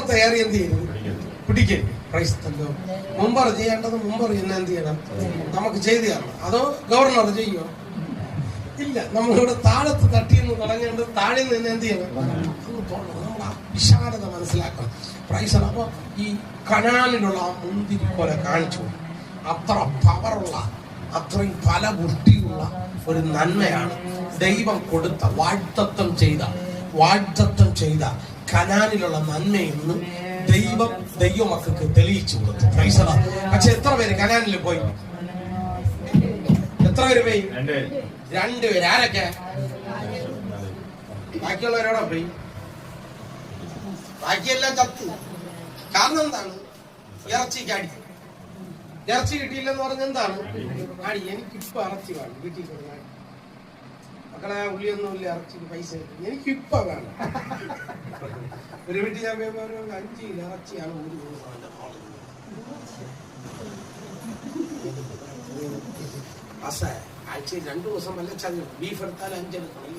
അപ്പുറത്തെ ഏറിയ എന്ത് ചെയ്യുന്നു? പിടിക്കും. ക്രൈസ്തല്ലോ മുമ്പർ ചെയ്യേണ്ടത് മുമ്പർ ഇന്ന് എന്ത് ചെയ്യണം? നമുക്ക് ചെയ്തു തരണം. അതോ ഗവർണർ ചെയ്യുമോ? ഇല്ല. നമ്മളിവിടെ താഴത്ത് തട്ടിയെന്ന് പറഞ്ഞുകൊണ്ട് താഴെ നിന്ന് എന്ത് ചെയ്യണം? നമ്മൾ ആ വിശാലത മനസ്സിലാക്കണം. പ്രൈസ്. അപ്പൊ ഈ കനാനിലുള്ള ആ മുന്തിരി പോലെ കാണിച്ചു. അത്ര പവറുള്ള, അത്രയും ഫലപുഷ്ടിയുള്ള ഒരു നന്മയാണ് ദൈവം കൊടുത്ത വാഗ്ദത്തം ചെയ്ത കനാനിലുള്ള നന്മയെന്ന് ദൈവമക്കൾക്ക് തെളിയിച്ചു കൊടുത്തു. പ്രൈസ്. പക്ഷെ എത്ര പേര് കനാനിൽ പോയി? എത്ര പേര് പോയി? 2 പേര്. ആരൊക്കെ? ബാക്കിയുള്ളവരോടെ പോയി. ബാക്കിയെല്ലാം ചത്തു. കാരണം എന്താണ്? ഇറച്ചിക്കടി. ഇറച്ചി കിട്ടിയില്ലെന്ന് പറഞ്ഞ എന്താണ്? അടി. എനിക്കിപ്പോ ഇറച്ചി വേണം. വീട്ടിൽ കൊടുക്കാൻ മക്കളെ ഉള്ളിയൊന്നുമില്ല, ഇറച്ചിക്ക് പൈസ എനിക്കിപ്പോ വേണം. ഒരു വീട്ടിൽ ഞാൻ 5 കിലോ ഇറച്ചിയാണ് ഒരു ദിവസം. ആഴ്ചയിൽ 2 ദിവസം വല്ല ചതി. ബീഫ് എടുത്താൽ 5 എടുക്കണം.